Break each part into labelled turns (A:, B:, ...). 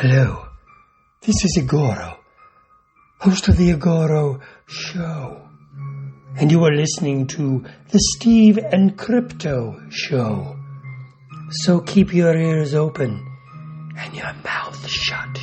A: Hello, this is Igoro, host of the Igoro Show, and you are listening to the Steve and Crypto Show. So keep your ears open and your mouth shut.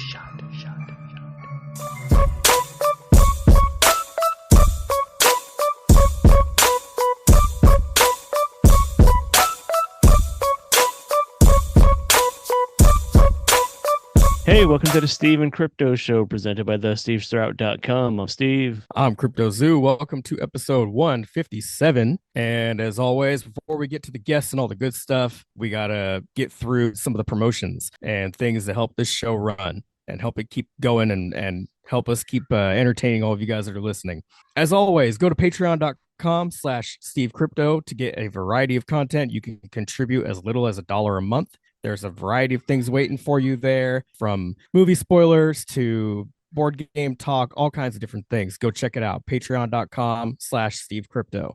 B: Hey, welcome to the Steve and Crypto Show presented by thestevestrout.com. I'm Steve.
C: I'm Crypto Zoo. Welcome to episode 157. And as always, before we get to the guests and all the good stuff, we got to get through some of the promotions and things to help this show run and help it keep going and help us keep entertaining all of you guys that are listening. As always, go to patreon.com/SteveCrypto to get a variety of content. You can contribute as little as $1 a month. There's a variety of things waiting for you there, from movie spoilers to board game talk, all kinds of different things. Go check it out. Patreon.com/SteveCrypto.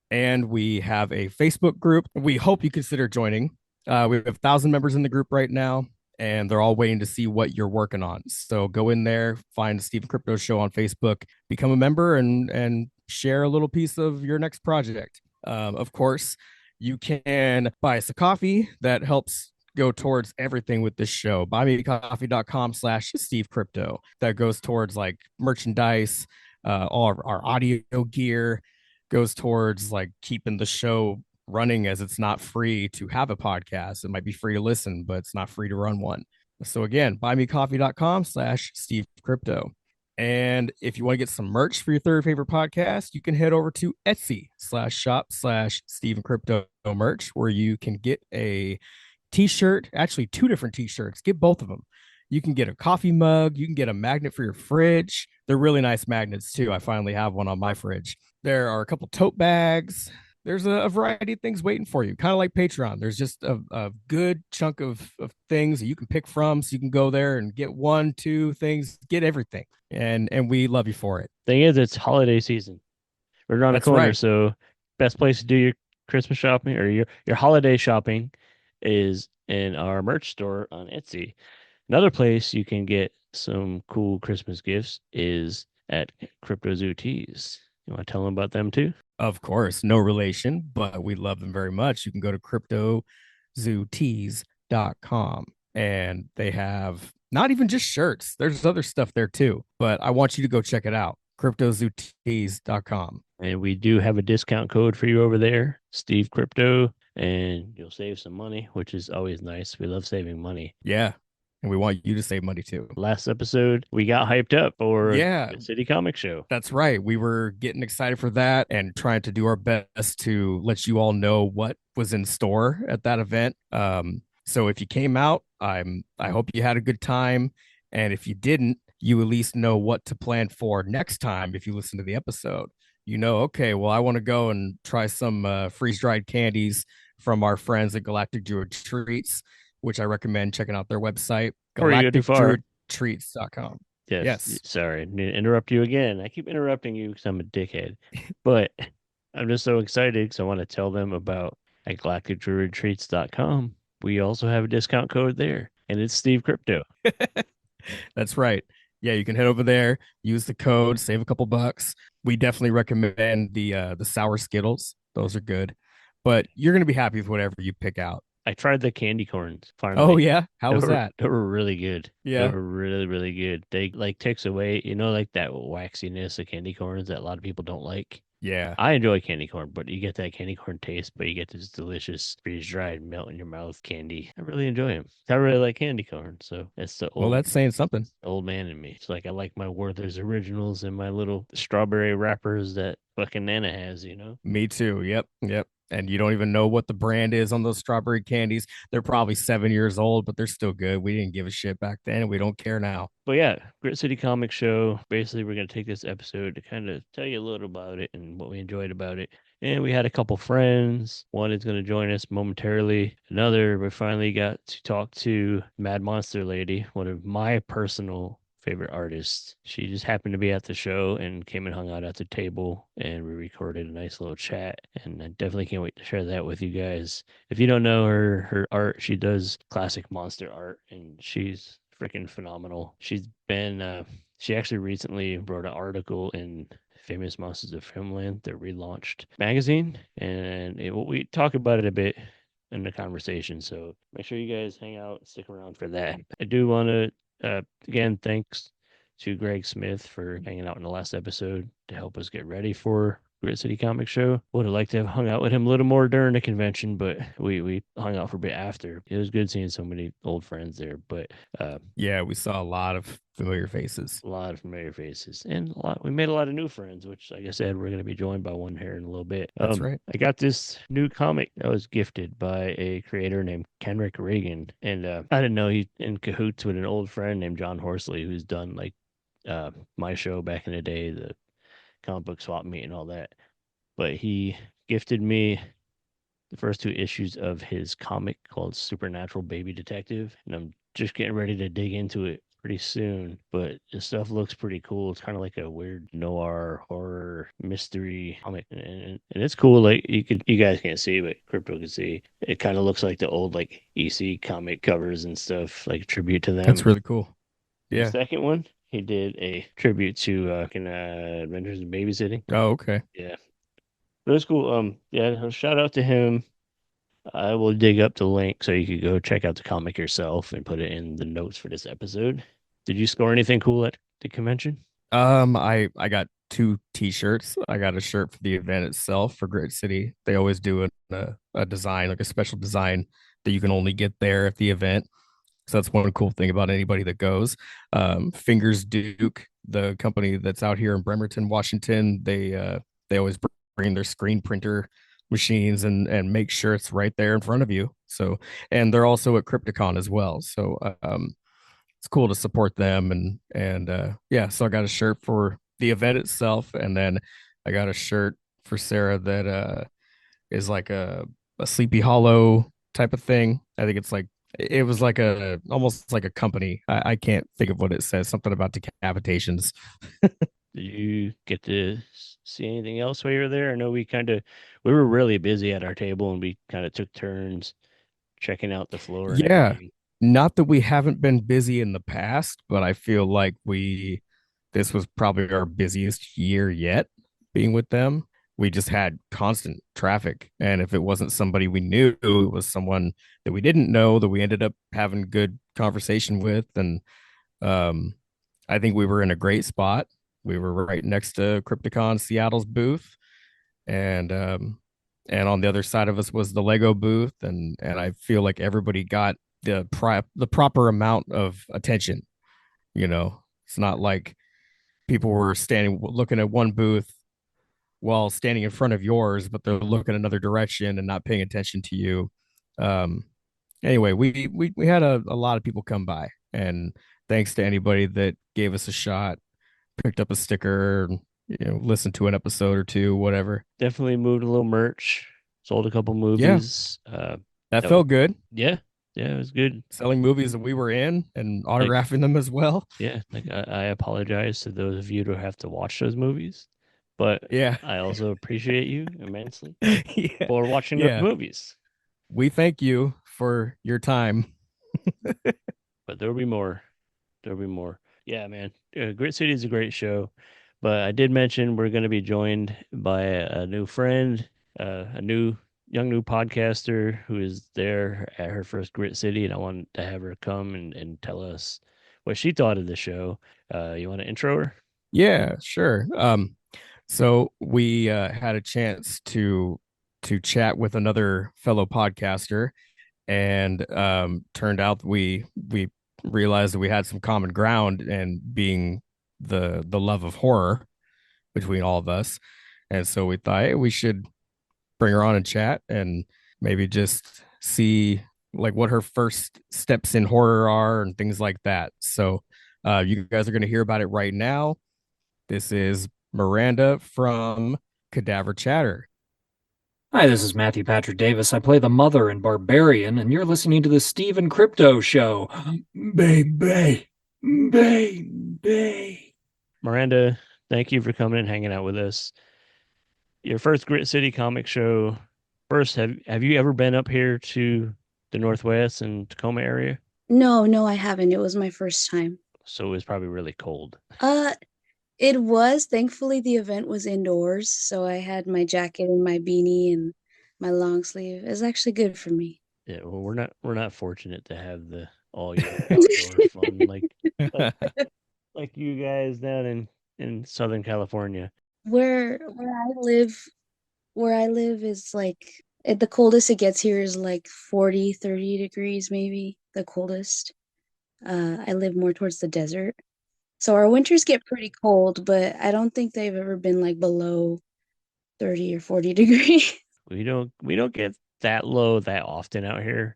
C: And we have a Facebook group. We hope you consider joining. We have 1,000 members in the group right now, and they're all waiting to see what you're working on. So go in there, find Steve Crypto Show on Facebook, become a member, and share a little piece of your next project. Of course, you can buy us a coffee. That helps go towards everything with this show. buymeacoffee.com/SteveCrypto. That goes towards like merchandise, all our audio gear goes towards like keeping the show running, as it's not free to have a podcast. It might be free to listen, but it's not free to run one. So again, buymeacoffee.com/SteveCrypto. And if you want to get some merch for your third favorite podcast, you can head over to Etsy/shop/SteveCrypto merch, where you can get a t-shirt, actually 2 different t-shirts. Get both of them. You can get a coffee mug. You can get a magnet for your fridge. They're really nice magnets too. I finally have one on my fridge. There are a couple tote bags. There's a variety of things waiting for you, kind of like Patreon. There's just a good chunk of things that you can pick from, so you can go there and get 1, 2 things, get everything. And we love you for it.
B: Thing is, it's holiday season. We're around the corner, right. So best place to do your Christmas shopping or your holiday shopping is in our merch store on Etsy. Another place you can get some cool Christmas gifts is at Crypto Zoo Tees. You want to tell them about them too?
C: Of course, no relation, but we love them very much. You can go to cryptozootees.com, and they have not even just shirts. There's other stuff there too, but I want you to go check it out. cryptozootees.com.
B: And we do have a discount code for you over there, Steve Crypto, and you'll save some money, which is always nice. We love saving money.
C: Yeah. And we want you to save money too.
B: Last episode, we got hyped up for the City Comic Show.
C: That's right. We were getting excited for that and trying to do our best to let you all know what was in store at that event. So if you came out, I hope you had a good time. And if you didn't, you at least know what to plan for next time. If you listen to the episode, you know, okay, well, I want to go and try some freeze-dried candies from our friends at Galactic Druid Treats, which I recommend checking out their website, galacticdruidtreats.com.
B: Yes. Sorry to interrupt you again. I keep interrupting you because I'm a dickhead. But I'm just so excited because I want to tell them about at galacticdruidtreats.com. We also have a discount code there, and it's Steve Crypto.
C: That's right. Yeah, you can head over there, use the code, save a couple bucks. We definitely recommend the sour Skittles. Those are good. But you're going to be happy with whatever you pick out.
B: I tried the candy corns finally.
C: Oh, yeah? How was that?
B: They were really good.
C: Yeah.
B: They were really, really good. They like takes away, like that waxiness of candy corns that a lot of people don't like.
C: Yeah.
B: I enjoy candy corn, but you get that candy corn taste, but you get this delicious freeze-dried melt in your mouth candy. I really enjoy them. I really like candy corn, so that's the old,
C: that's saying something.
B: Old man in me. It's like I like my Werther's Originals and my little strawberry wrappers that fucking Nana has,
C: Me too. Yep. And you don't even know what the brand is on those strawberry candies. They're probably 7 years old, but they're still good. We didn't give a shit back then, and we don't care now.
B: But yeah, Grit City Comic Show. Basically, we're going to take this episode to kind of tell you a little about it and what we enjoyed about it. And we had a couple friends. One is going to join us momentarily. Another, we finally got to talk to Mad Monster Lady, one of my personal favorite artist. She just happened to be at the show and came and hung out at the table, and we recorded a nice little chat, and I definitely can't wait to share that with you guys. If you don't know her art, she does classic monster art, and she's freaking phenomenal. She's been she actually recently wrote an article in Famous Monsters of Filmland, the relaunched magazine, and we talk about it a bit in the conversation. So make sure you guys hang out, stick around for that. I do want to again, thanks to Greg Smith for hanging out in the last episode to help us get ready for Grit City Comic Show. Would have liked to have hung out with him a little more during the convention, but we hung out for a bit after. It was good seeing so many old friends there, but
C: Yeah, we saw a lot of familiar faces.
B: a lot of familiar faces, and we made a lot of new friends, which, like I said, we're going to be joined by one here in a little bit.
C: That's right.
B: I got this new comic that was gifted by a creator named Kenrick Reagan, and I didn't know he's in cahoots with an old friend named John Horsley, who's done like my show back in the day, the comic book swap meet and all that. But he gifted me the first 2 issues of his comic called Supernatural Baby Detective, and I'm just getting ready to dig into it pretty soon. But the stuff looks pretty cool. It's kind of like a weird noir horror mystery comic, and it's cool. Like you guys can't see, but Crypto can see. It kind of looks like the old like EC comic covers and stuff, like a tribute to them.
C: That's really cool.
B: The
C: Yeah.
B: second one, he did a tribute to Adventures in Babysitting.
C: Oh, okay.
B: Yeah. But it's cool. Yeah, shout out to him. I will dig up the link so you could go check out the comic yourself and put it in the notes for this episode. Did you score anything cool at the convention?
C: I got 2 T-shirts. I got a shirt for the event itself for Grit City. They always do a design, like a special design that you can only get there at the event. So that's one cool thing about anybody that goes. Fingers Duke, the company that's out here in Bremerton, Washington, they always bring their screen printer machines and make sure it's right there in front of you. So, and they're also at Crypticon as well. So it's cool to support them and yeah. So I got a shirt for the event itself, and then I got a shirt for Sarah that is like a Sleepy Hollow type of thing. I think it's like it was like a almost like a company. I can't think of what it says. Something about decapitations.
B: Did you get to see anything else while you were there? I know we were really busy at our table and we kind of took turns checking out the floor and
C: Yeah.
B: everything.
C: Not that we haven't been busy in the past, but I feel like this was probably our busiest year yet being with them. We just had constant traffic. And if it wasn't somebody we knew, it was someone that we didn't know that we ended up having good conversation with. And I think we were in a great spot. We were right next to Crypticon Seattle's booth. And on the other side of us was the Lego booth. And I feel like everybody got the proper amount of attention. It's not like people were standing looking at one booth while standing in front of yours, but they're looking another direction and not paying attention to you. Anyway, we had a lot of people come by, and thanks to anybody that gave us a shot, picked up a sticker, listened to an episode or two, whatever.
B: Definitely moved a little merch, sold a couple movies.
C: That felt good.
B: Yeah, it was good.
C: Selling movies that we were in and autographing them as well.
B: Yeah, like I apologize to those of you who have to watch those movies, but
C: yeah,
B: I also appreciate you immensely
C: yeah.
B: for watching those movies.
C: We thank you for your time.
B: But there'll be more. Yeah, man. Grit City is a great show, but I did mention we're going to be joined by a new friend, a new podcaster who is there at her first Grit City, and I want to have her come and tell us what she thought of the show. You want to intro her?
C: Yeah, sure. So we had a chance to chat with another fellow podcaster, and turned out we realized that we had some common ground, and being the love of horror between all of us. And so we thought, hey, we should bring her on and chat and maybe just see like what her first steps in horror are and things like that. So you guys are going to hear about it right now. This is Miranda from Cadaver Chatter.
D: Hi, this is Matthew Patrick Davis. I play the mother in Barbarian, and you're listening to the Steve and Crypto Show. Baby.
B: Miranda, thank you for coming and hanging out with us. Your first Grit City comic show. First, have you ever been up here to the Northwest and Tacoma area?
E: No, I haven't. It was my first time.
B: So it was probably really cold.
E: Uh, it was. Thankfully, the event was indoors, so I had my jacket and my beanie and my long sleeve. It was actually good for me.
B: Yeah, well, we're not fortunate to have the all year outdoor fun like like you guys down in Southern California.
E: Where I live is like the coldest it gets here is like 40, 30 degrees maybe, the coldest. I live more towards the desert. So our winters get pretty cold, but I don't think they've ever been like below 30 or 40 degrees.
B: We don't get that low that often out here,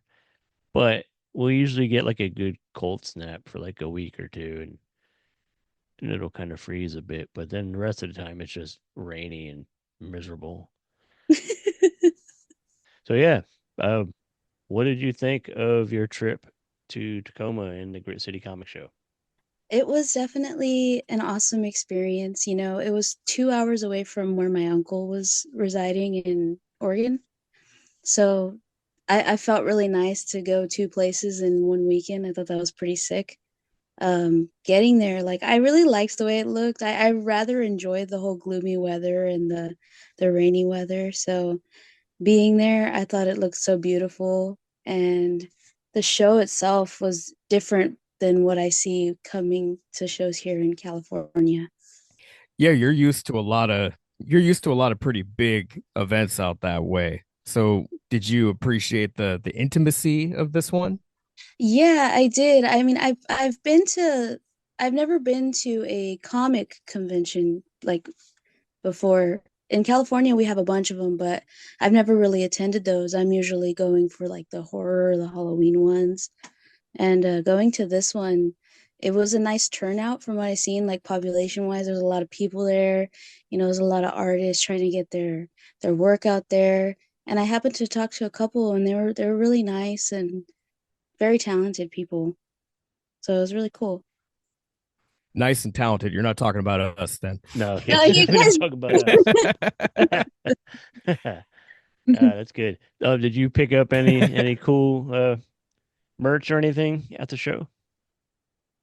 B: but we'll usually get like a good cold snap for like a week or two, and it'll kind of freeze a bit. But then the rest of the time, it's just rainy and miserable. So yeah, uh, what did you think of your trip to Tacoma and the Grit City Comic Show?
E: It was definitely an awesome experience. It was 2 hours away from where my uncle was residing in Oregon. So I felt really nice to go two places in one weekend. I thought that was pretty sick. Getting there, like I really liked the way it looked. I rather enjoyed the whole gloomy weather and the rainy weather. So being there, I thought it looked so beautiful, and the show itself was different than what I see coming to shows here in California.
C: Yeah, you're used to a lot of pretty big events out that way. So did you appreciate the intimacy of this one?
E: Yeah, I did. I mean, I've never been to a comic convention like before. In California, we have a bunch of them, but I've never really attended those. I'm usually going for like the horror, the Halloween ones. And going to this one, it was a nice turnout from what I seen, like population wise. There's a lot of people there. There's a lot of artists trying to get their work out there. And I happened to talk to a couple, and they were really nice and very talented people. So it was really cool.
C: Nice and talented. You're not talking about us then.
B: No, yeah,
E: No,
B: we're
E: you
B: definitely not
E: guys.
B: talking about us. That's good. Did you pick up any cool merch or anything at the show?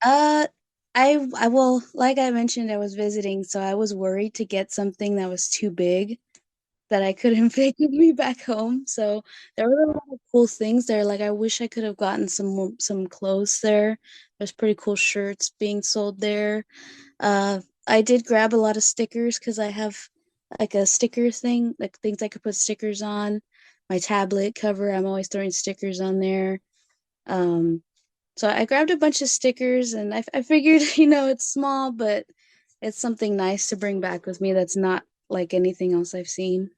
E: uh, I well, like I mentioned, I was visiting, so I was worried to get something that was too big that I couldn't take with me back home. So there were a lot of cool things there. Like I wish I could have gotten some clothes there. There's pretty cool shirts being sold there. I did grab a lot of stickers because I have like a sticker thing, like things I could put stickers on. My tablet cover, I'm always throwing stickers on there. Um, so I grabbed a bunch of stickers, and I figured, it's small, but it's something nice to bring back with me that's not like anything else I've seen.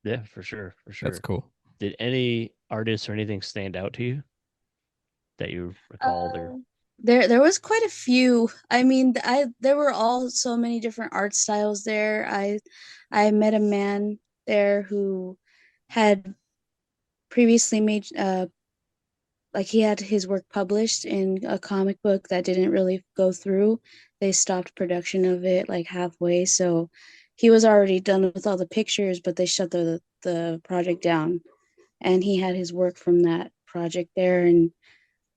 B: Yeah, for sure, for
C: That's
B: sure.
C: cool.
B: Did any artists or anything stand out to you that you recalled or?
E: Uh, there was quite a few. I mean, there were all so many different art styles there. I met a man there who had previously made like he had his work published in a comic book that didn't really go through. They stopped production of it like halfway, so he was already done with all the pictures, but they shut the project down. And he had his work from that project there, and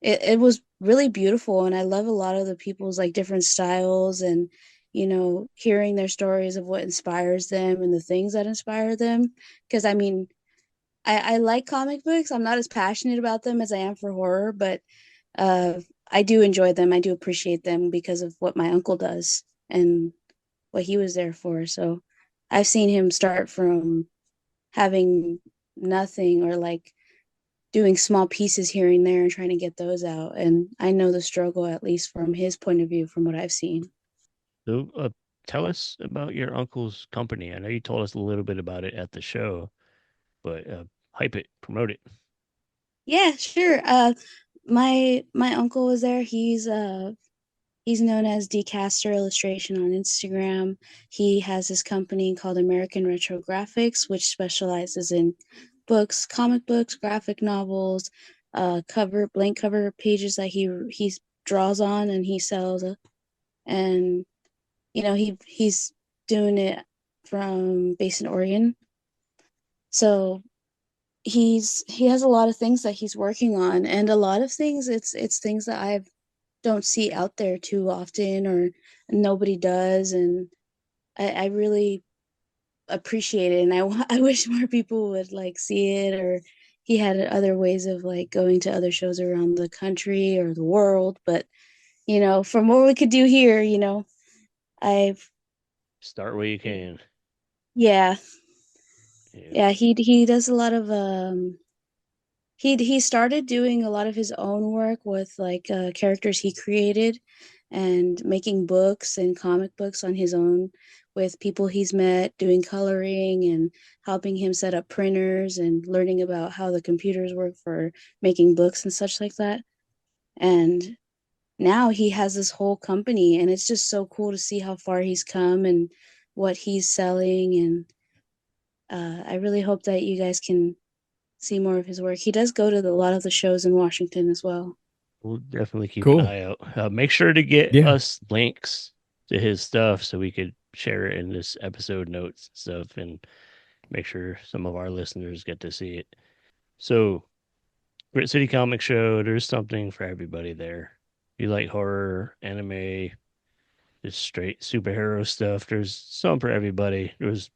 E: it was really beautiful. And I love a lot of the people's like different styles, and hearing their stories of what inspires them and the things that inspire them. Because I mean, I like comic books. I'm not as passionate about them as I am for horror, but uh I do enjoy them. I do appreciate them because of what my uncle does and what he was there for. So I've seen him start from having nothing, or like doing small pieces here and there and trying to get those out. And I know the struggle, at least from his point of view, from what I've seen.
B: So, tell us about your uncle's company. I know you told us a little bit about it at the show, but hype it, promote it.
E: Yeah, sure. My uncle was there. He's known as Decaster Illustration on Instagram. He has his company called American Retro Graphics, which specializes in books, comic books, graphic novels, blank cover pages that he draws on and he sells. And he's doing it from based in Oregon. So he has a lot of things that he's working on, and a lot of things it's things that I don't see out there too often, or nobody does, and I really appreciate it, and I wish more people would like see it, or he had other ways of like going to other shows around the country or the world. But from what we could do here, I've
B: Start where you can.
E: yeah,
B: Yeah.
E: yeah, he does a lot of he started doing a lot of his own work with like characters he created, and making books and comic books on his own with people he's met, doing coloring and helping him set up printers and learning about how the computers work for making books and such like that. And now he has this whole company, and it's just so cool to see how far he's come and what he's selling. And I really hope that you guys can see more of his work. He does go to a lot of the shows in Washington as well.
B: We'll definitely keep an
C: Cool.
B: eye out. Make sure to get
C: Yeah.
B: us links to his stuff so we could share it in this episode notes and stuff, and make sure some of our listeners get to see it. So, Grit City Comic Show, there's something for everybody there. If you like horror, anime, just straight superhero stuff, there's some for everybody. There's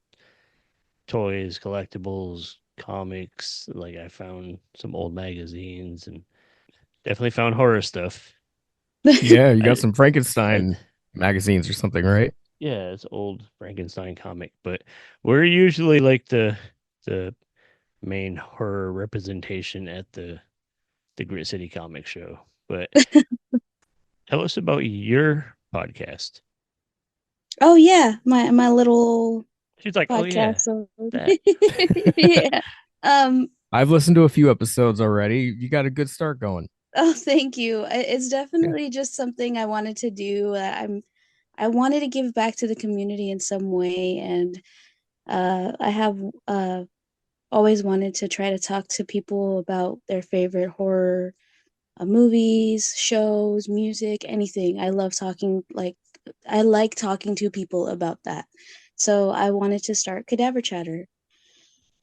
B: toys, collectibles, comics. Like I found some old magazines and definitely found horror stuff.
C: Yeah, you got
B: I,
C: some
B: I,
C: Frankenstein magazines or something, right?
B: yeah, it's old Frankenstein comic, but we're usually like the main horror representation at the Grit City Comic Show. But tell us about your podcast.
E: Oh yeah, my little
B: She's like, oh
E: podcast.
B: yeah,
E: So
B: that.
E: yeah. Um.
C: I've listened to a few episodes already. You got a good start going.
E: Oh, thank you. It's
C: Yeah.
E: definitely just something I wanted to do. I wanted to give back to the community in some way, and I have always wanted to try to talk to people about their favorite horror movies, shows, music, anything. I like talking to people about that. So I wanted to start Cadaver Chatter,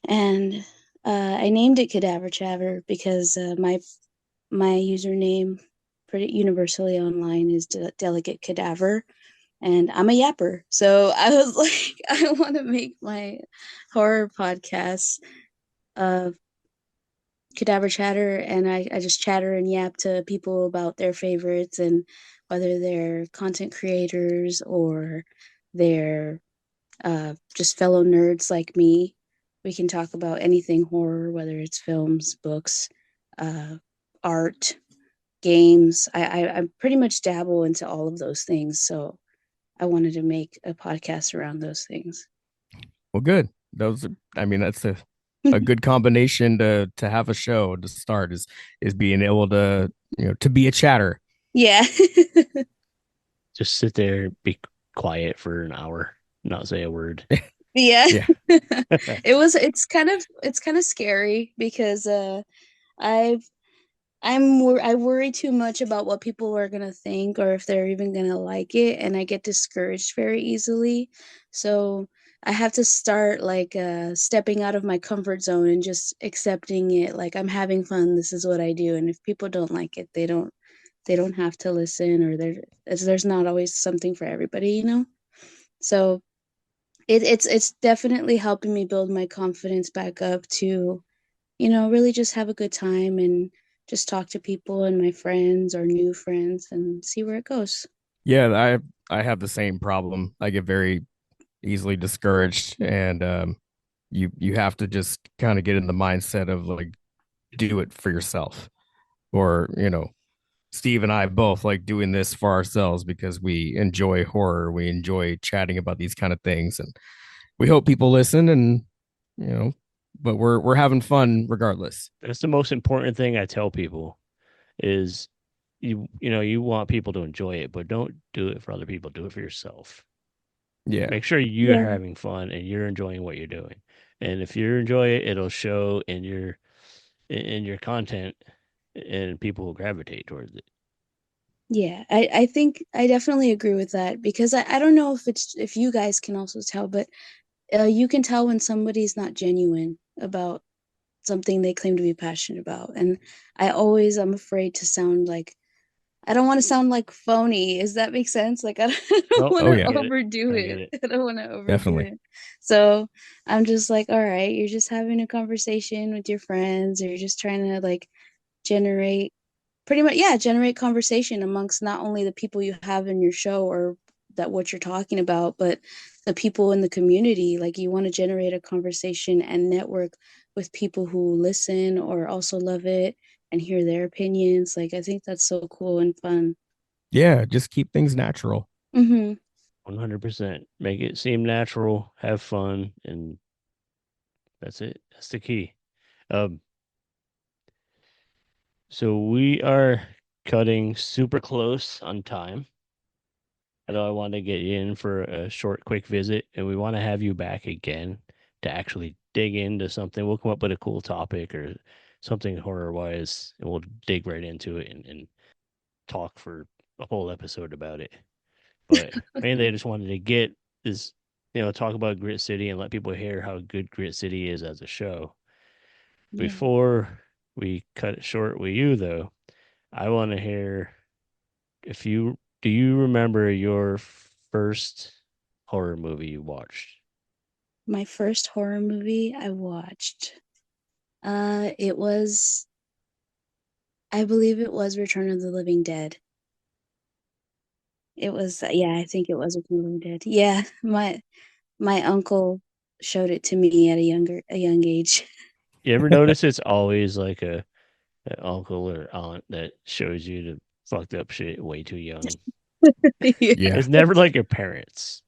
E: and I named it Cadaver Chatter because my username pretty universally online is Delicate Cadaver, and I'm a yapper. So I was like, I want to make my horror podcast uh, Cadaver Chatter, and I just chatter and yap to people about their favorites, and whether they're content creators or they're just fellow nerds like me. We can talk about anything horror, whether it's films, books, uh, art, games. I pretty much dabble into all of those things. So I wanted to make a podcast around those things.
C: Well, good. I mean, that's a good combination to have a show to start is being able to, to be a chatter.
E: Yeah.
B: Just sit there, be quiet for an hour, not say a word.
E: Yeah.
C: Yeah.
E: It's kind of scary because I've I worry too much about what people are gonna think, or if they're even gonna like it, and I get discouraged very easily. So I have to start like stepping out of my comfort zone and just accepting it. Like, I'm having fun. This is what I do, and if people don't like it, they don't have to listen, or there's not always something for everybody. So it's definitely helping me build my confidence back up to really just have a good time and just talk to people and my friends or new friends and see where it goes.
C: Yeah, I have the same problem. I get very easily discouraged, and you have to just kind of get in the mindset of like do it for yourself. Or, Steve and I both like doing this for ourselves because we enjoy horror. We enjoy chatting about these kind of things, and we hope people listen. And you know, but we're having fun regardless.
B: That's the most important thing I tell people is you want people to enjoy it, but don't do it for other people. Do it for yourself.
C: Yeah,
B: Make sure you're
E: Yeah.
B: having fun and you're enjoying what you're doing. And if you enjoy it, it'll show in your content, and people will gravitate towards it.
E: Yeah, I think I definitely agree with that, because I don't know if you guys can also tell, but you can tell when somebody's not genuine about something they claim to be passionate about. And I'm afraid to sound like, I don't want to sound like phony. Does that make sense? Like, I don't
B: Nope.
E: want
C: Oh,
E: to
C: yeah.
E: overdo
B: I get
E: it.
B: it.
E: I don't want to overdo
C: Definitely.
E: it. So I'm just like, all right, you're just having a conversation with your friends, or you're just trying to like generate pretty much, yeah, generate conversation amongst not only the people you have in your show or that what you're talking about, but the people in the community. Like, you want to generate a conversation and network with people who listen or also love it and hear their opinions. Like, I think that's so cool and fun.
C: Yeah, just keep things natural.
E: Mm-hmm.
B: 100%. Make it seem natural, have fun, and that's it. That's the key. Um, so we are cutting super close on time. I know I want to get you in for a short, quick visit, and we want to have you back again to actually dig into something. We'll come up with a cool topic or something horror wise, and we'll dig right into it and talk for a whole episode about it. But mainly, I just wanted to get this, talk about Grit City and let people hear how good Grit City is as a show.
E: Yeah.
B: Before we cut it short with you, though, I want to hear if you do you remember your first horror movie you watched?
E: My first horror movie I watched. It was, I believe it was Return of the Living Dead. It was, yeah, I think it was Return of the Living Dead. Yeah, my uncle showed it to me at a young age.
B: You ever notice it's always like an uncle or aunt that shows you the fucked up shit way too young?
E: Yeah.
C: Yeah.
B: It's never like your parents.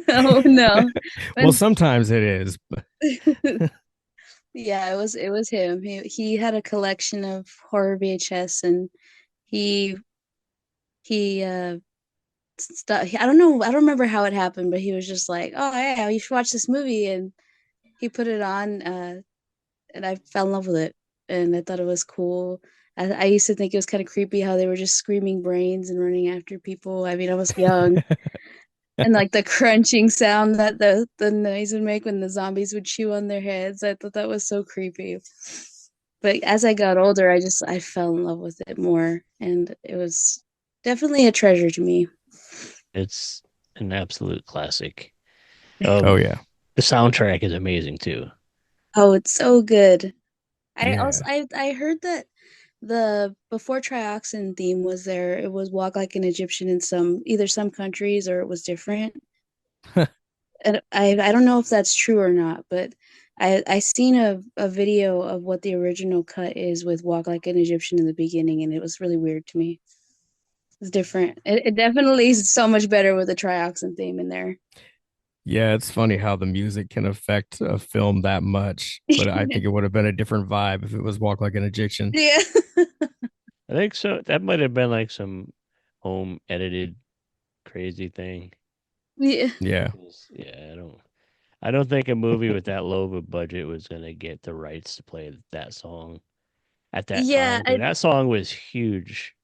E: Oh no.
C: Well,
E: When
C: sometimes it is.
E: yeah, it was him. He had a collection of horror VHS, and he he I don't remember how it happened, but he was just like, "Oh yeah, you should watch this movie," and he put it on, and I fell in love with it, and I thought it was cool. I used to think it was kind of creepy how they were just screaming brains and running after people. I mean, I was young, and like the crunching sound that the noise would make when the zombies would chew on their heads. I thought that was so creepy. But as I got older, I fell in love with it more, and it was definitely a treasure to me.
B: It's an absolute classic.
C: Oh, yeah.
B: The soundtrack is amazing too.
E: Oh, it's so good.
C: Yeah.
E: I heard that the before Trioxin theme was there, it was Walk Like an Egyptian in some countries, or it was different. And I don't know if that's true or not, but I seen a video of what the original cut is with Walk Like an Egyptian in the beginning, and it was really weird to me. It's different. It definitely is so much better with the Trioxin theme in there.
C: Yeah, it's funny how the music can affect a film that much, but I think it would have been a different vibe if it was Walk Like an Egyptian.
E: Yeah.
B: I think so. That might have been like some home edited crazy thing.
E: Yeah.
C: Yeah.
B: Yeah, I don't think a movie with that low of a budget was gonna get the rights to play that song at that
E: Yeah,
B: time because that song was huge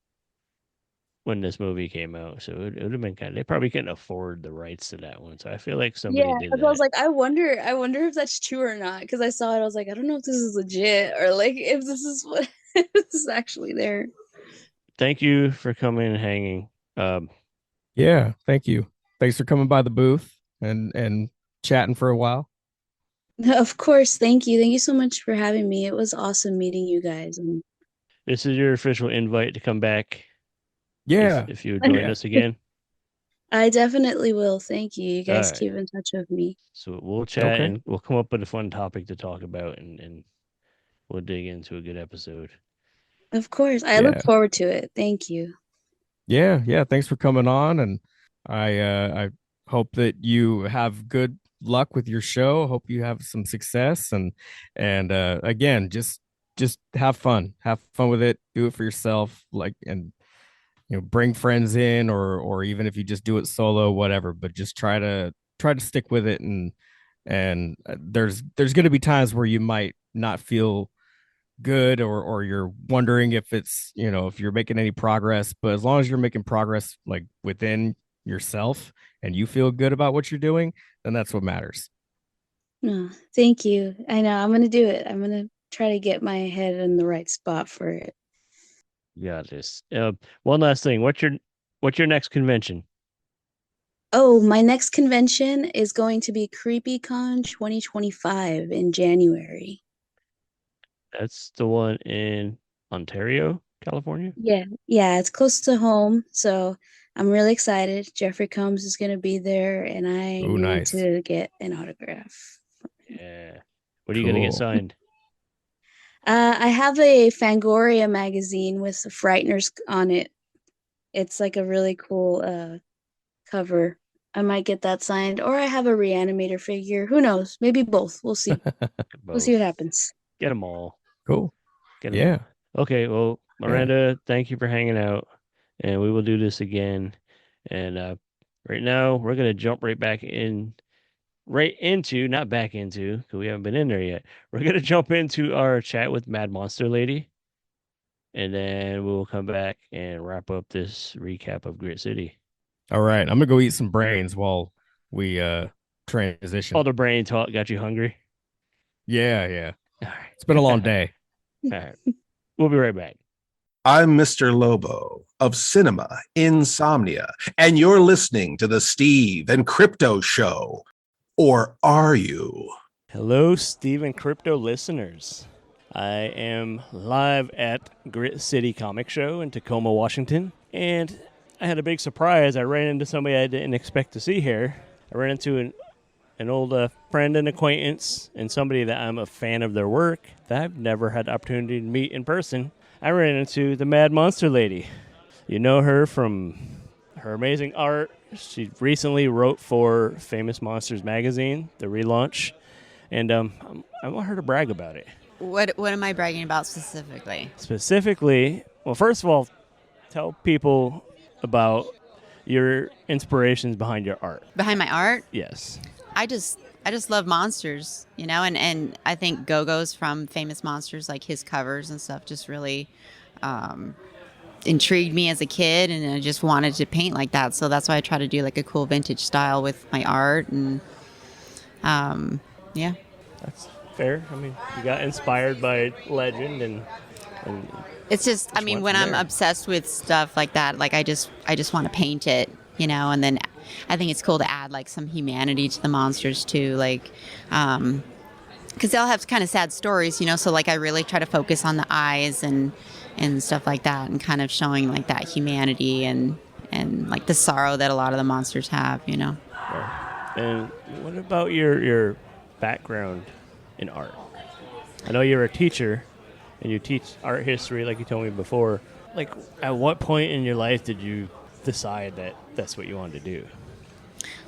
B: when this movie came out. So it would have been they probably couldn't afford the rights to that one. So I feel like somebody
E: yeah,
B: did
E: because I was
B: that.
E: like, I wonder if that's true or not. Because I saw it, I was like, I don't know if this is legit or like if this is what this is actually there.
B: Thank you for coming and hanging. Um,
C: Yeah. Thank you. Thanks for coming by the booth and chatting for a while.
E: Of course, thank you. Thank you so much for having me. It was awesome meeting you guys. And
B: this is your official invite to come back if
C: Yeah.
B: you would join
C: Yeah.
B: us again.
E: I definitely will. Thank you. You
B: All
E: guys
B: right.
E: keep in touch with me.
B: So we'll chat
C: Okay.
B: and we'll come up with a fun topic to talk about and we'll dig into a good episode.
E: Of course. I look
C: Yeah.
E: forward to it. Thank you.
C: Yeah. Yeah. Thanks for coming on. And I hope that you have good luck with your show. Hope you have some success and again, just have fun. Have fun with it. Do it for yourself. Like and bring friends in or even if you just do it solo, whatever, but just try to stick with it and there's going to be times where you might not feel good or you're wondering if it's if you're making any progress, but as long as you're making progress like within yourself and you feel good about what you're doing, then that's what matters.
E: No, thank you. I know I'm gonna do it. I'm gonna try to get my head in the right spot for it.
B: Yeah, this. One last thing. What's your next convention?
E: Oh, my next convention is going to be CreepyCon 2025 in January.
B: That's the one in Ontario, California.
E: Yeah, it's close to home, so I'm really excited. Jeffrey Combs is going to be there, and I
C: Oh,
E: need
C: nice.
E: to get an autograph.
B: Yeah. What are you gonna get
C: Cool.
B: signed?
E: I have a Fangoria magazine with the Frighteners on it. It's like a really cool cover. I might get that signed, or I have a Reanimator figure. Who knows? Maybe both. We'll see. We'll see what happens.
B: Get them all.
C: Cool.
B: Get 'em
C: Yeah.
B: all. Okay. Well, Miranda, thank you for hanging out, and we will do this again. And right now, we're gonna jump right into, not back into, because we haven't been in there yet. We're gonna jump into our chat with Mad Monster Lady, and then we'll come back and wrap up this recap of Grit City.
C: All right. I'm going to go eat some brains while we transition.
B: All the brain talk got you hungry.
C: Yeah.
B: All right.
C: It's been a long day.
B: All right. We'll be right back.
F: I'm Mr. Lobo of Cinema Insomnia, and you're listening to the Steve and Crypto Show. Or are you?
B: Hello, Steve and Crypto listeners. I am live at Grit City Comic Show in Tacoma, Washington, and I had a big surprise. I ran into somebody I didn't expect to see here. I ran into an old friend and acquaintance and somebody that I'm a fan of their work that I've never had the opportunity to meet in person. I ran into the Mad Monster Lady. You know her from her amazing art. She recently wrote for Famous Monsters magazine, the relaunch, and I want her to brag about it.
G: What am I bragging about specifically?
B: Specifically, well, first of all, tell people about your inspirations behind your art.
G: Behind my art?
B: Yes.
G: I just love monsters, you know, and I think Go-Go's from Famous Monsters, like his covers and stuff, just really intrigued me as a kid, and I just wanted to paint like that. So that's why I try to do like a cool vintage style with my art, and yeah.
B: That's fair. I mean, you got inspired by legend, and
G: it's just, I mean, when I'm obsessed with stuff like that, like I just want to paint it, you know, and then I think it's cool to add like some humanity to the monsters too, like because they'll have kind of sad stories, you know, so like I really try to focus on the eyes and stuff like that, and kind of showing like that humanity and like the sorrow that a lot of the monsters have, you know.
B: And what about your background in art? I know you're a teacher and you teach art history like you told me before. Like, at what point in your life did you decide that that's what you wanted to do?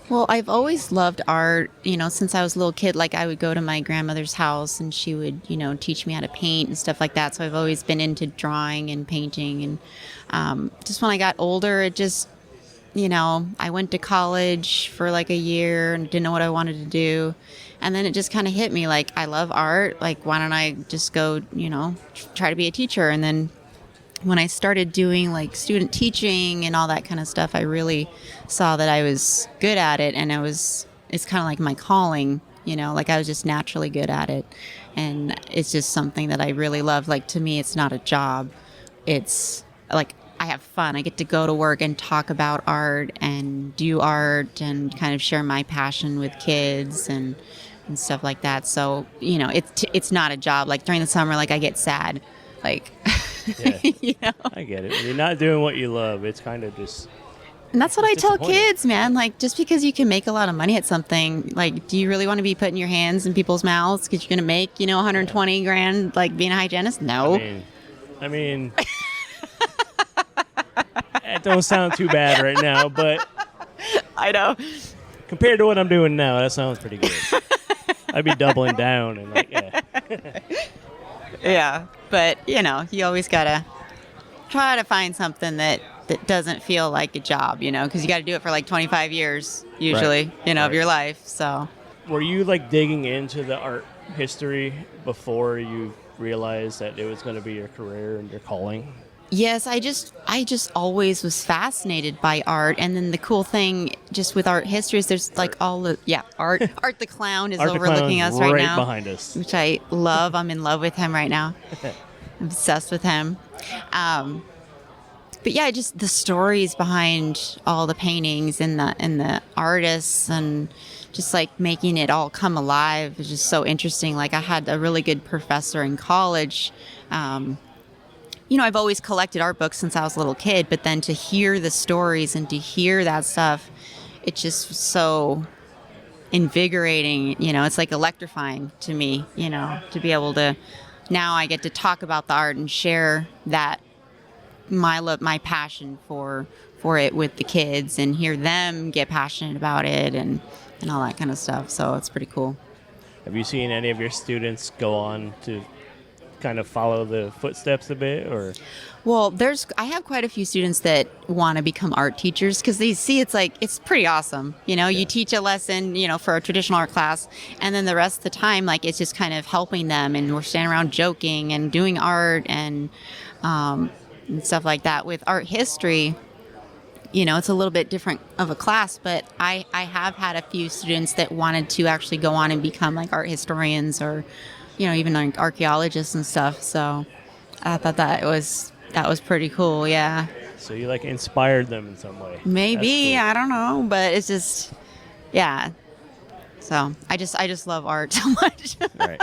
G: Well, I've always loved art, you know, since I was a little kid. Like, I would go to my grandmother's house and she would, you know, teach me how to paint and stuff like that. So I've always been into drawing and painting. And just when I got older, it just, you know, I went to college for like a year and didn't know what I wanted to do. And then it just kind of hit me, like, I love art. Like, why don't I just go, you know, try to be a teacher? And then when I started doing like student teaching and all that kind of stuff, I really saw that I was good at it, and it's kind of like my calling, you know, like I was just naturally good at it. And it's just something that I really love. Like, to me, it's not a job. It's like, I have fun. I get to go to work and talk about art and do art and kind of share my passion with kids and stuff like that. So, you know, it's not a job. Like during the summer, like I get sad, like,
B: Yeah,
G: you know,
B: I get it. When you're not doing what you love, it's kind of just.
G: and that's what I tell
B: disappointing.
G: kids, man. Like, just because you can make a lot of money at something, like, do you really want to be putting your hands in people's mouths because you're going to make, you know, 120 grand, like being a hygienist? No.
B: I mean, it don't sound too bad right now, but
G: I know.
B: compared to what I'm doing now, that sounds pretty good. I'd be doubling down and like, yeah.
G: Yeah. But, you know, you always got to try to find something that doesn't feel like a job, you know, because you got to do it for like 25 years usually, you know, of your life. So.
B: Were you like digging into the art history before you realized that it was going to be your career and your calling?
G: Yes, I just always was fascinated by art. And then the cool thing just with art histories, there's like all the Art the clown is
B: Art the
G: overlooking
B: Clown's
G: us right now,
B: behind us.
G: which I love. I'm in love with him right now. I'm obsessed with him. But yeah, just the stories behind all the paintings and the artists and just like making it all come alive is just so interesting. Like I had a really good professor in college. I've always collected art books since I was a little kid, but then to hear the stories and to hear that stuff, it's just so invigorating. It's like electrifying to me, to be able to, now I get to talk about the art and share that my passion for it with the kids and hear them get passionate about it and all that kind of stuff. So it's pretty cool.
B: Have you seen any of your students go on to kind of follow the footsteps a bit, or?
G: Well, I have quite a few students that want to become art teachers because they see it's pretty awesome. You teach a lesson, for a traditional art class, and then the rest of the time, like it's just kind of helping them, and we're standing around joking and doing art and stuff like that. With art history, it's a little bit different of a class, but I have had a few students that wanted to actually go on and become like art historians or, even like archaeologists and stuff. So I thought that was pretty cool. Yeah.
B: So you like inspired them in some way?
G: Maybe,
B: cool.
G: I don't know, but it's just, yeah. So I just love art so much.
B: Right.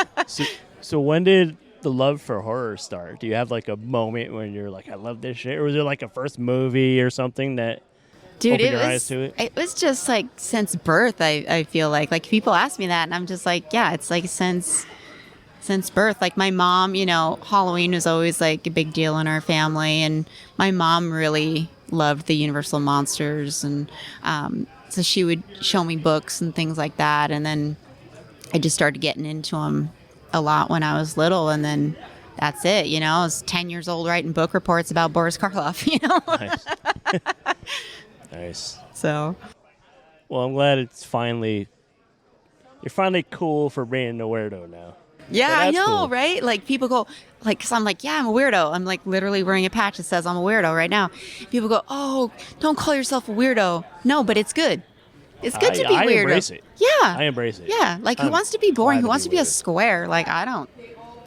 B: So when did the love for horror start? Do you have like a moment when you're like, I love this shit, or was there like a first movie or something that opened your eyes to it?
G: It was just like since birth. I feel like people ask me that, and I'm just like, yeah, it's like since birth. Like my mom, Halloween was always like a big deal in our family, and my mom really loved the Universal monsters, and so she would show me books and things like that, and then I just started getting into them a lot when I was little, and then that's it. I was 10 years old writing book reports about Boris Karloff.
B: Nice. Nice.
G: So,
B: well, I'm glad you're finally cool for being a weirdo now.
G: Yeah, I know,
B: cool.
G: Right? Like people go, like, because I'm like, yeah, I'm a weirdo. I'm like literally wearing a patch that says I'm a weirdo right now. People go, oh, don't call yourself a weirdo. No, but it's good. It's good to be weirdo.
B: I embrace it.
G: Yeah.
B: I embrace it.
G: Yeah. Like, who wants to be boring? Who wants to be a square? Like, I don't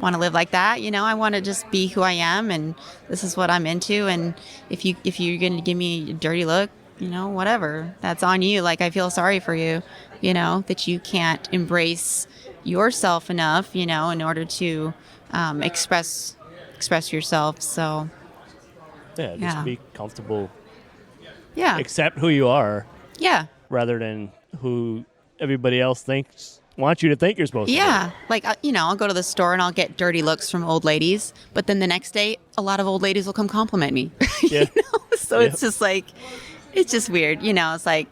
G: want to live like that. I want to just be who I am, and this is what I'm into. And if you're going to give me a dirty look, whatever, that's on you. Like, I feel sorry for you, that you can't embrace yourself enough, in order to express yourself. So
B: just be comfortable.
G: Yeah.
B: Accept who you are.
G: Yeah.
B: Rather than who everybody else wants you to think you're supposed to be.
G: Yeah. Like, I'll go to the store and I'll get dirty looks from old ladies, but then the next day, a lot of old ladies will come compliment me.
B: Yeah.
G: So it's just like, it's just weird. It's like,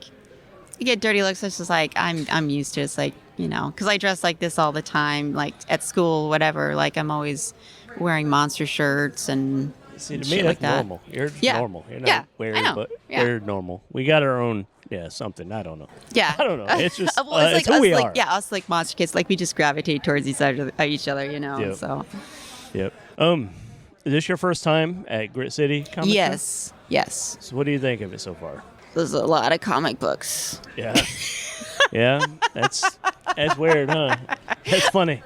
G: you get dirty looks. It's just like, I'm used to it. It's like, because I dress like this all the time, like at school, whatever. Like, I'm always wearing monster shirts and
B: see, to
G: shit
B: me, that's
G: like that.
B: normal. You're normal. You're not weird,
G: I know.
B: but
G: Yeah.
B: we're normal. We got our own, something. I don't know.
G: Yeah.
B: I don't know. It's just,
G: well, it's like
B: it's who
G: us,
B: we
G: like,
B: are.
G: yeah, us like monster kids. Like, we just gravitate towards each other,
B: Yep.
G: So.
B: Yep. Is this your first time at Grit City Comic Con?
G: Yes.
B: So what do you think of it so far?
G: There's a lot of comic books.
B: Yeah. Yeah. That's weird, huh? That's funny.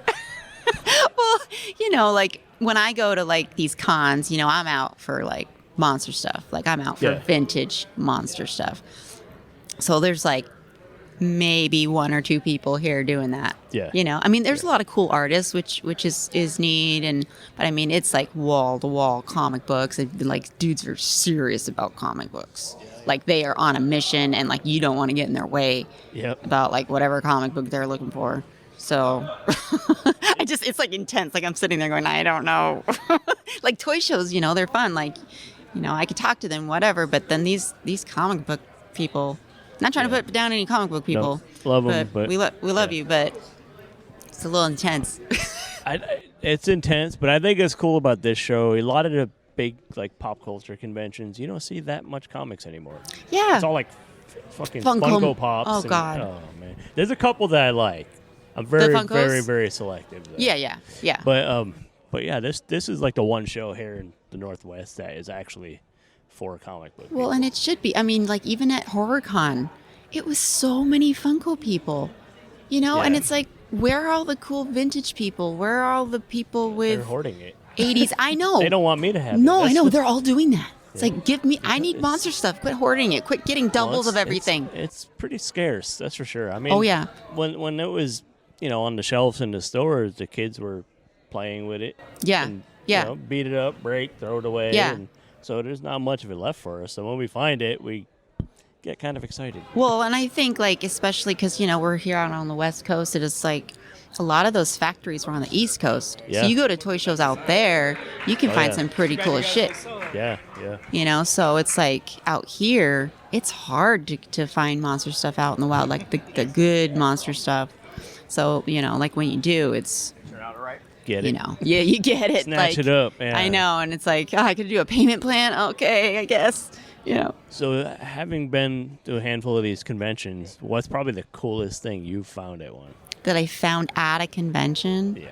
G: Well, like when I go to like these cons, I'm out for like monster stuff. Like, I'm out for vintage monster stuff. So there's like maybe one or two people here doing that.
B: Yeah.
G: There's a lot of cool artists, which is neat, but it's like wall to wall comic books, and like dudes are serious about comic books. Like, they are on a mission, and like you don't want to get in their way.
B: Yep.
G: About like whatever comic book they're looking for. So it's like intense. Like, I'm sitting there going, I don't know. Like, toy shows, they're fun. Like, I could talk to them, whatever. But then these comic book people, not trying to put down any comic book people.
B: No, love them, but
G: we love you, but it's a little intense.
B: It's intense, but I think it's cool about this show. A lot of the big like pop culture conventions, you don't see that much comics anymore.
G: Yeah.
B: It's all like fucking Funko Pops.
G: Oh, God.
B: Oh, man. There's a couple that I like. I'm very, very, very selective, though.
G: Yeah.
B: But yeah, this is like the one show here in the Northwest that is actually for comic book.
G: Well, and it should be. Like, even at HorrorCon, it was so many Funko people, you know, and
B: Yeah.
G: it's like, where are all the cool vintage people? Where are all the people
B: They're
G: with
B: hoarding it.
G: 80s? I know.
B: They don't want me to have it.
G: No, I
B: That's
G: know.
B: the-
G: They're all doing that. It's
B: Yeah.
G: like, I need
B: It's-
G: monster stuff. Quit hoarding it. Quit getting
B: well,
G: doubles of
B: it's-
G: everything.
B: It's pretty scarce, that's for sure. I mean,
G: Oh, yeah.
B: When it was, on the shelves in the stores, the kids were playing with it.
G: Yeah.
B: And,
G: Yeah.
B: beat it up, break, throw it away.
G: Yeah.
B: And so there's not much of it left for us. So when we find it, we get kind of excited.
G: Well, and I think, like, especially because, we're here out on the West Coast, it is like a lot of those factories were on the East Coast.
B: Yeah.
G: So you go to toy shows out there, you can find
B: yeah.
G: some pretty cool shit.
B: Yeah.
G: So it's like out here, it's hard to find monster stuff out in the wild, like the good monster stuff. So, like when you do, it's,
B: Get it.
G: yeah, you get it.
B: Snatch
G: like,
B: it up. Yeah.
G: I know. And it's like, I could do a payment plan. Okay, I guess,
B: So having been to a handful of these conventions, what's probably the coolest thing you've found at one?
G: that I found at a convention
B: Yeah.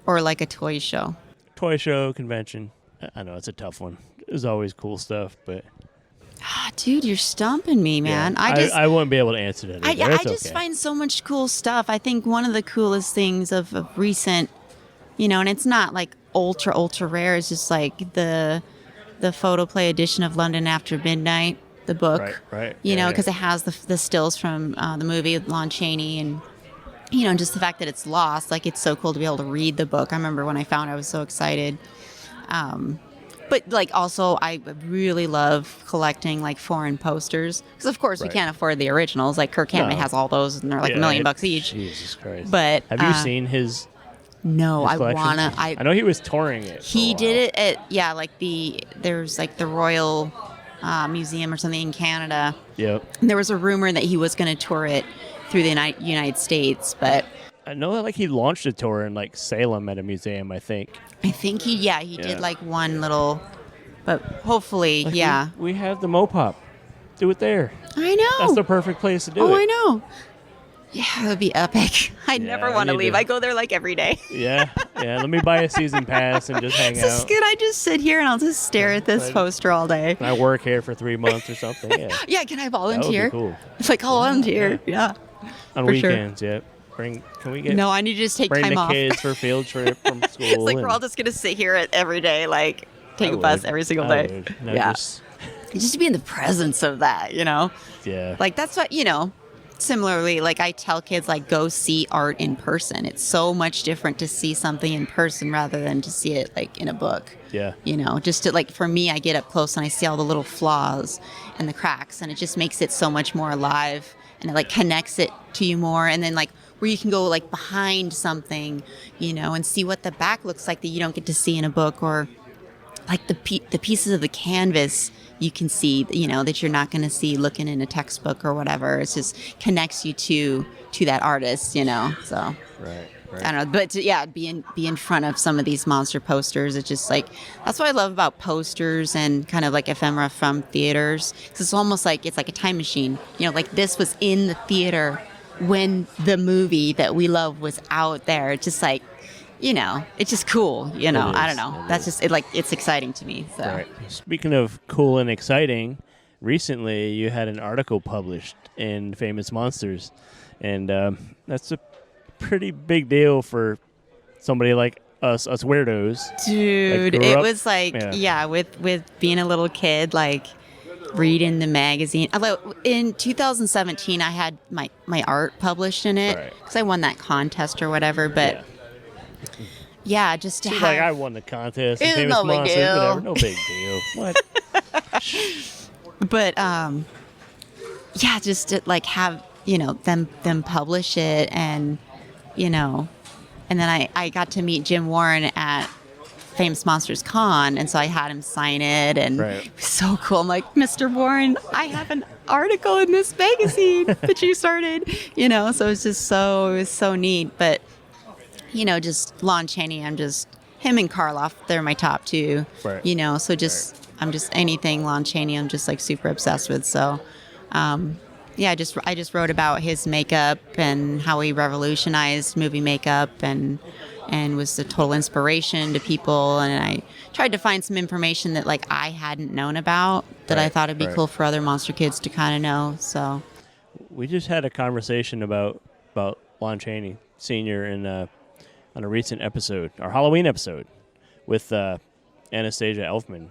G: or like a toy show.
B: Toy show, convention. I know it's a tough one. There's always cool stuff, but
G: Dude, you're stumping me, man.
B: yeah. I wouldn't be able to answer that.
G: I
B: Either. It's
G: just
B: okay.
G: find so much cool stuff. I think one of the coolest things of recent, and it's not like ultra rare. It's just like the photoplay edition of London After Midnight, the book.
B: Right.
G: Because it has the stills from the movie with Lon Chaney and. Just the fact that it's lost, like it's so cool to be able to read the book. I remember when I found it, I was so excited. But like also, I really love collecting like foreign posters because of course we can't afford the originals. Like Kirk Hammett
B: No.
G: has all those, and they're like $1 million each.
B: Jesus Christ!
G: But
B: have you seen his?
G: No,
B: his
G: I
B: collection?
G: wanna.
B: I know he was touring it.
G: He did it at like there's like the Royal Museum or something in Canada.
B: Yep.
G: And there was a rumor that he was going to tour it through the United States, but
B: I know that like he launched a tour in like Salem at a museum. I think.
G: I think he did like one little, but hopefully,
B: Like,
G: yeah.
B: We have the Mopop. Do it there.
G: I know.
B: That's the perfect place to do it.
G: Oh, I know. Yeah, it would be epic. I
B: Yeah,
G: never
B: I
G: want to
B: need
G: leave.
B: to-
G: I go there like every day.
B: Yeah. Let me buy a season pass and just hang
G: This is
B: out.
G: good. I just sit here and I'll just stare at this
B: Right.
G: poster all day.
B: And I work here for 3 months or something. Yeah.
G: Yeah, can I
B: That would
G: volunteer?
B: be cool.
G: It's like, I'll volunteer. Yeah.
B: On
G: For sure.
B: weekends, yeah. Can we get
G: No, I need to just take
B: bring
G: time
B: the
G: off.
B: kids for a field trip from school?
G: It's like we're
B: and-
G: all just going to sit here every day, like take
B: I
G: a bus
B: would.
G: every single
B: I
G: day.
B: would. No,
G: Yeah.
B: just-
G: to be in the presence of that,
B: yeah.
G: Like that's what, similarly, like I tell kids, like go see art in person. It's so much different to see something in person rather than to see it like in a book.
B: Yeah.
G: Just to like, for me, I get up close and I see all the little flaws and the cracks, and it just makes it so much more alive, and it like connects it to you more. And then like where you can go like behind something, and see what the back looks like that you don't get to see in a book, or like the pieces of the canvas you can see, that you're not going to see looking in a textbook or whatever. It just connects you to that artist, so.
B: Right.
G: I don't know, but be in front of some of these monster posters. It's just like, that's what I love about posters and kind of like ephemera from theaters, because it's almost like it's like a time machine. Like this was in the theater when the movie that we love was out there. It's just like, it's just cool. I don't know. That's just it. Like it's exciting to me. So.
B: Right. Speaking of cool and exciting, recently you had an article published in Famous Monsters, and that's a pretty big deal for somebody like us weirdos.
G: Dude,
B: that grew
G: it
B: up-
G: was like, with being a little kid, like reading the magazine. Although in 2017, I had my art published in it
B: Right.
G: because I won that contest or whatever. But yeah, just to
B: She's
G: have.
B: like, I won the contest. And
G: It's
B: Famous
G: no big
B: Monsters,
G: deal.
B: whatever. No big deal. What?
G: But just to like have them publish it, and and then I got to meet Jim Warren at Famous Monsters Con, and so I had him sign it, and
B: Right.
G: it was so cool. I'm like, Mr. Warren, I have an article in this magazine that you started, so it was so neat. But just Lon Chaney, him and Karloff, they're my top two.
B: Right.
G: So I'm just anything Lon Chaney, I'm just like super obsessed with. So I just wrote about his makeup and how he revolutionized movie makeup and was a total inspiration to people. And I tried to find some information that like I hadn't known about that I
B: Right,
G: thought it'd be
B: right.
G: cool for other monster kids to kind of know. So
B: we just had a conversation about Lon Chaney Sr. On a recent episode, our Halloween episode, with Anastasia Elfman,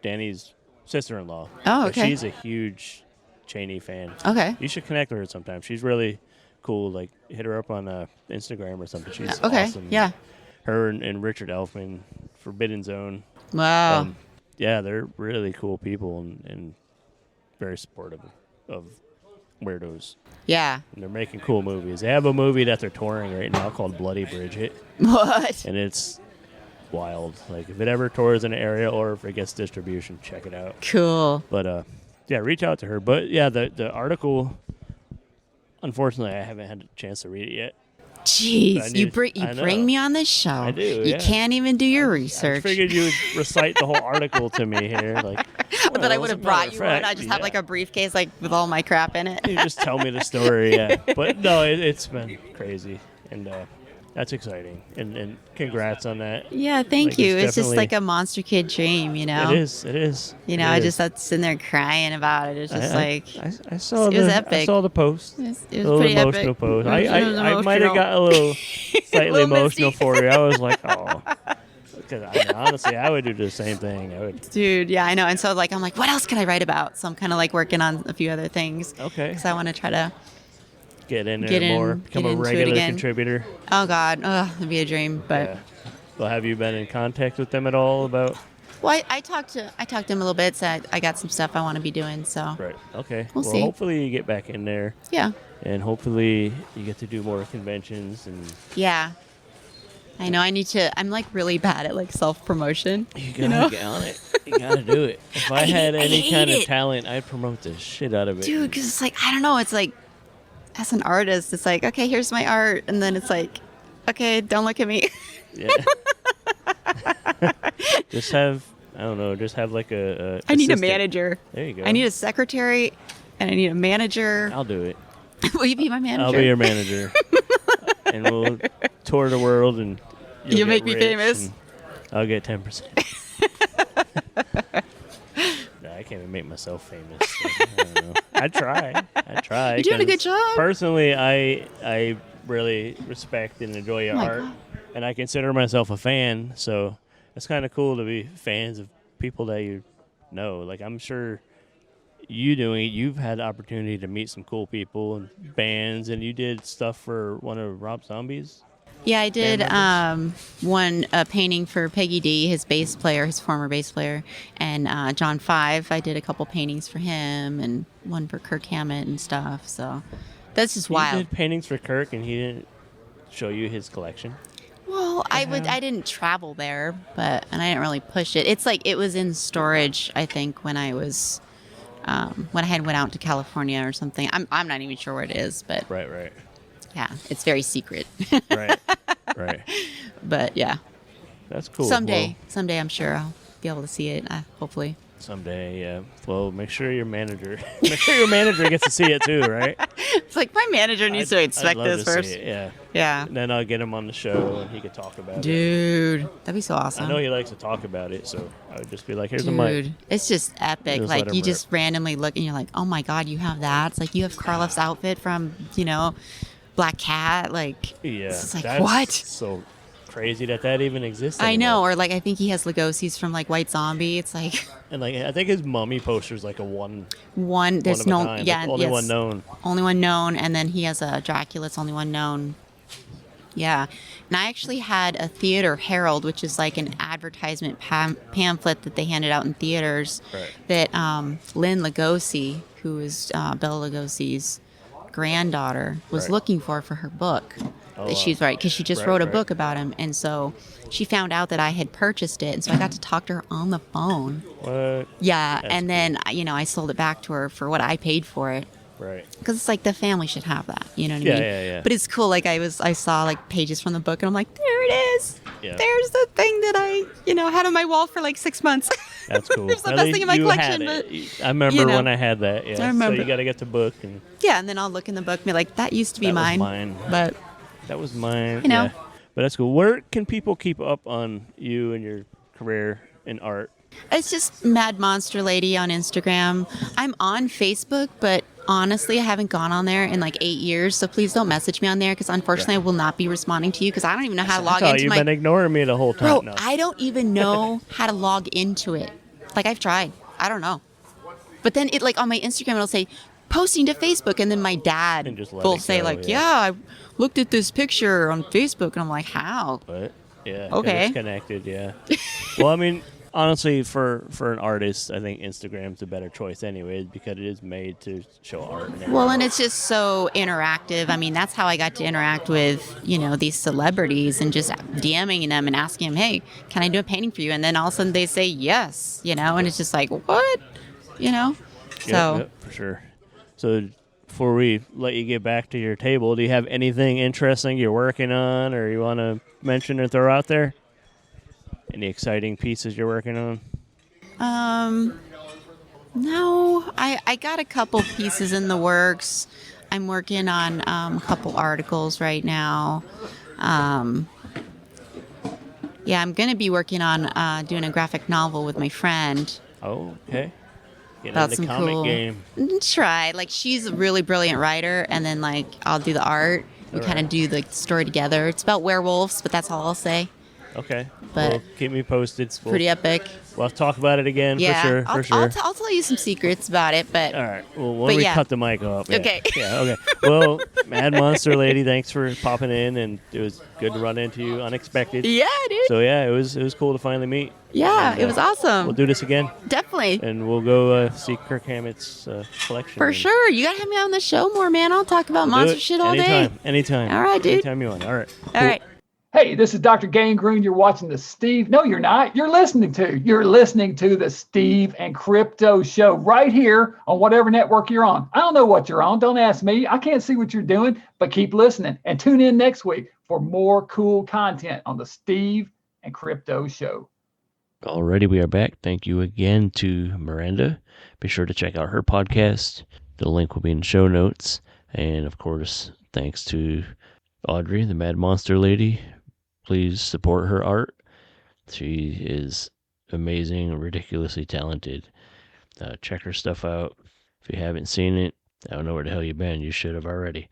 B: Danny's sister-in-law.
G: Oh, okay.
B: She's a huge Chaney fan.
G: Okay.
B: You should connect with her sometime. She's really cool. Like, hit her up on Instagram or something. She's
G: okay.
B: awesome.
G: Yeah.
B: Her and Richard Elfman, Forbidden Zone.
G: Wow.
B: Yeah, they're really cool people and very supportive of weirdos.
G: Yeah.
B: And they're making cool movies. They have a movie that they're touring right now called Bloody Bridget.
G: What?
B: And it's wild. Like, if it ever tours in an area or if it gets distribution, check it out.
G: Cool.
B: But, yeah, reach out to her. But, yeah, the article, unfortunately, I haven't had a chance to read it yet.
G: Jeez, you bring me on this show.
B: I do,
G: You can't even do your research.
B: I figured you would recite the whole article to me here. Like,
G: but then I would have brought you one. I just have like a briefcase like with all my crap in it.
B: You just tell me the story, yeah. But no, it's been crazy, and that's exciting. And congrats on that.
G: Yeah, thank you. It's just like a monster kid dream, you know.
B: It is.
G: You know, I just had to sit there crying about it. It's just
B: I saw
G: it was epic.
B: I saw the post.
G: It was
B: pretty
G: pretty
B: emotional
G: epic.
B: post.
G: It was
B: I might have got a little slightly
G: Little
B: emotional
G: misty.
B: for you. I was like, oh. Because honestly, I would do the same thing.
G: Dude, yeah, I know. And so, like, I'm like, what else can I write about? So I'm kind of like working on a few other things.
B: Okay.
G: Because I want to try to
B: get in there more, become a regular contributor.
G: Oh God, it'd be a dream. But
B: yeah. Well, have you been in contact with them at all about?
G: Well, I talked to him a little bit. So I got some stuff I want to be doing. So
B: right. Okay.
G: We'll see.
B: Hopefully you get back in there.
G: Yeah.
B: And hopefully you get to do more conventions and.
G: Yeah. I know I need to. I'm like really bad at like self-promotion.
B: You gotta get on it. You gotta do it. If I had any kind of talent, I'd promote the shit out of it.
G: Dude, because it's like, I don't know. It's like, as an artist, it's like, okay, here's my art. And then it's like, okay, don't look at me.
B: Yeah. Just have like a
G: I need a
B: assistant.
G: Manager.
B: There you go.
G: I need a secretary and I need a manager.
B: I'll do it.
G: Will you be my manager?
B: I'll be your manager. And we'll tour the world and
G: you'll make me famous.
B: I'll get 10%. No, I can't even make myself famous. So I don't know. I try.
G: You're doing a good job.
B: Personally, I really respect and enjoy your art.
G: God.
B: And I consider myself a fan, so it's kind of cool to be fans of people that you know. Like, I'm sure you've had the opportunity to meet some cool people and bands, and you did stuff for one of Rob Zombie's.
G: Yeah, I did one painting for Peggy D, his former bass player, and John Five. I did a couple paintings for him and one for Kirk Hammett and stuff. So that's just wild.
B: You did paintings for Kirk, and he didn't show you his collection?
G: Well, I didn't travel there, and I didn't really push it. It's like it was in storage, I think, when I was when I had went out to California or something. I'm not even sure where it is, but
B: Right.
G: yeah, it's very secret.
B: Right.
G: But yeah,
B: that's cool.
G: Someday I'm sure I'll be able to see it. Hopefully.
B: Someday, yeah. Well, make sure your manager gets to see it too, right?
G: It's like my manager needs to inspect this first.
B: See it, yeah.
G: Yeah.
B: And then I'll get him on the show and he could talk about it.
G: Dude, that'd be so awesome.
B: I know he likes to talk about it, so I would just be like, here's a mic.
G: Dude, it's just epic.
B: Just
G: like, you just randomly look and you're like, oh my God, you have that? It's like, you have Karloff's outfit from, Black Cat. Like,
B: Yeah.
G: it's like,
B: that's
G: what?
B: So crazy that even exists
G: I
B: anymore.
G: know. Or like, I think he has Lugosi's from like White Zombie. It's like.
B: And like, I think his Mummy poster's like a one.
G: There's
B: one of a
G: no,
B: kind,
G: yeah.
B: like only
G: yes.
B: one known.
G: Only one known. And then he has a Dracula. It's only one known. Yeah. And I actually had a Theater Herald, which is like an advertisement pamphlet that they handed out in theaters that Lynn Lugosi, who is Bela Lugosi's granddaughter, was looking for her book. That she's right, because she just wrote a book about him. And so she found out that I had purchased it. And so I got to talk to her on the phone.
B: What?
G: Yeah. And then, I sold it back to her for what I paid for it.
B: Right.
G: Because it's like the family should have that, you know what I mean?
B: Yeah.
G: But it's cool. Like I saw like pages from the book, and I'm like, there it is.
B: Yeah.
G: There's the thing that I, had on my wall for like 6 months.
B: That's cool.
G: There's the best thing in my collection.
B: But,
G: But
B: I remember when I had that. Yeah.
G: I remember.
B: So you got to get the book and.
G: Yeah, and then I'll look in the book and be like, that used to be
B: That was
G: mine.
B: mine.
G: But
B: that was mine.
G: Yeah.
B: But that's cool. Where can people keep up on you and your career in art?
G: It's just Mad Monster Lady on Instagram. I'm on Facebook, but honestly, I haven't gone on there in like 8 years, so please don't message me on there because unfortunately I will not be responding to you because I don't even know how to log into
B: you've been ignoring me the whole time.
G: Bro, I don't even know how to log into it. Like, I've tried. I don't know. But then it, like, on my Instagram, it'll say posting to Facebook, and then my dad will say, like, yeah, I looked at this picture on Facebook, and I'm like, how?
B: But yeah,
G: okay,
B: it's connected. Yeah. Well, I mean, honestly, for an artist, I think Instagram's a better choice, anyways, because it is made to show art.
G: And it's just so interactive. I mean, that's how I got to interact with these celebrities and just DMing them and asking them, hey, can I do a painting for you? And then all of a sudden they say yes, and it's just like, what? So
B: for sure. So before we let you get back to your table, do you have anything interesting you're working on or you want to mention or throw out there? Any exciting pieces you're working on?
G: No, I got a couple pieces in the works. I'm working on a couple articles right now. I'm going to be working on doing a graphic novel with my friend.
B: Oh, okay. Get
G: That's
B: in the
G: some
B: comic game.
G: Try. Like, she's a really brilliant writer, and then, like, I'll do the art. We kind of do the story together. It's about werewolves, but that's all I'll say.
B: Okay.
G: But
B: well, keep me posted.
G: Pretty epic.
B: We'll talk about it again for sure.
G: I'll tell you some secrets about it. But
B: all right. Well, when we cut the mic off. Yeah.
G: Okay.
B: Yeah. Okay. Well, Mad Monster Lady, thanks for popping in, and it was good to run into you unexpected.
G: Yeah, dude.
B: So yeah, it was cool to finally meet.
G: Yeah, it was awesome.
B: We'll do this again.
G: Definitely.
B: And we'll go see Kirk Hammett's collection.
G: For sure. You got to have me on the show more, man. I'll talk about monster shit all day.
B: Anytime.
G: All right, dude.
B: Anytime you want. All right.
G: All right.
H: Hey, this is Dr. Gangrene. You're watching the Steve. No, you're not. You're listening to the Steve and Crypto Show right here on whatever network you're on. I don't know what you're on. Don't ask me. I can't see what you're doing, but keep listening and tune in next week for more cool content on the Steve and Crypto Show.
B: Alrighty, we are back. Thank you again to Miranda. Be sure to check out her podcast. The link will be in the show notes. And of course, thanks to Audrey, the Mad Monster Lady. Please support her art. She is amazing and ridiculously talented. Check her stuff out. If you haven't seen it, I don't know where the hell you've been. You should have already.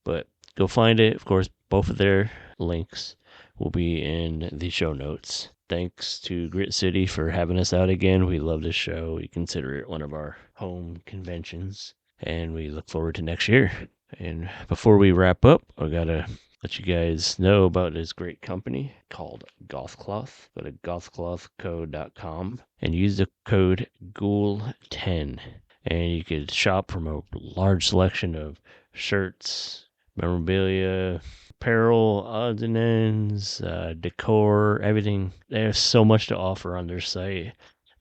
B: But go find it. Of course, both of their links will be in the show notes. Thanks to Grit City for having us out again. We love this show. We consider it one of our home conventions. And we look forward to next year. And before we wrap up, I got to let you guys know about this great company called Gothcloth. Go to gothclothco.com and use the code GHOUL10. And you could shop from a large selection of shirts, memorabilia, apparel, odds and ends, decor, everything. There's so much to offer on their site.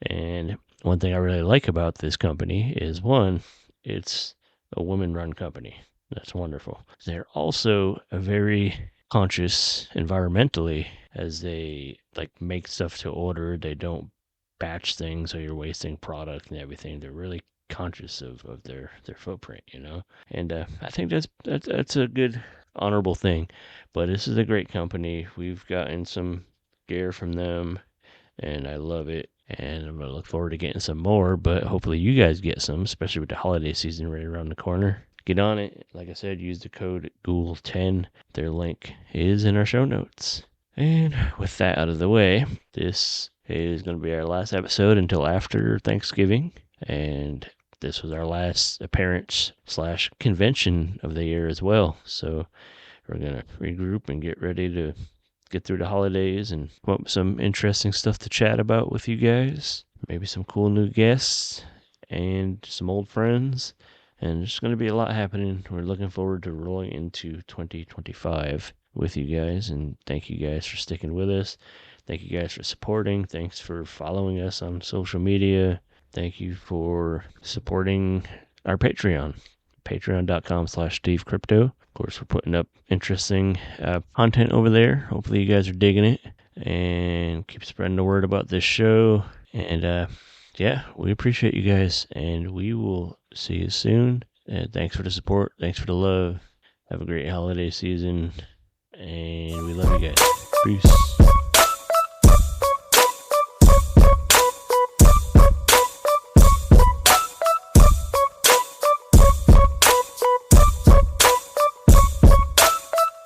B: And one thing I really like about this company is, one, it's a women-run company. That's wonderful. They're also very conscious environmentally as they make stuff to order. They don't batch things so you're wasting product and everything. They're really conscious of their footprint, And I think that's a good, honorable thing. But this is a great company. We've gotten some gear from them, and I love it. And I'm going to look forward to getting some more, but hopefully you guys get some, especially with the holiday season right around the corner. Get on it. Like I said, use the code GHOUL10. Their link is in our show notes. And with that out of the way, this is going to be our last episode until after Thanksgiving. And this was our last appearance/convention of the year as well. So we're going to regroup and get ready to get through the holidays and come up with some interesting stuff to chat about with you guys. Maybe some cool new guests and some old friends. And there's going to be a lot happening. We're looking forward to rolling into 2025 with you guys. And thank you guys for sticking with us. Thank you guys for supporting. Thanks for following us on social media. Thank you for supporting our Patreon. Patreon.com/SteveCrypto. Of course, we're putting up interesting content over there. Hopefully you guys are digging it. And keep spreading the word about this show. And yeah, we appreciate you guys. And we will see you soon. And thanks for the support. Thanks for the love. Have a great holiday season. And we love you guys. Peace.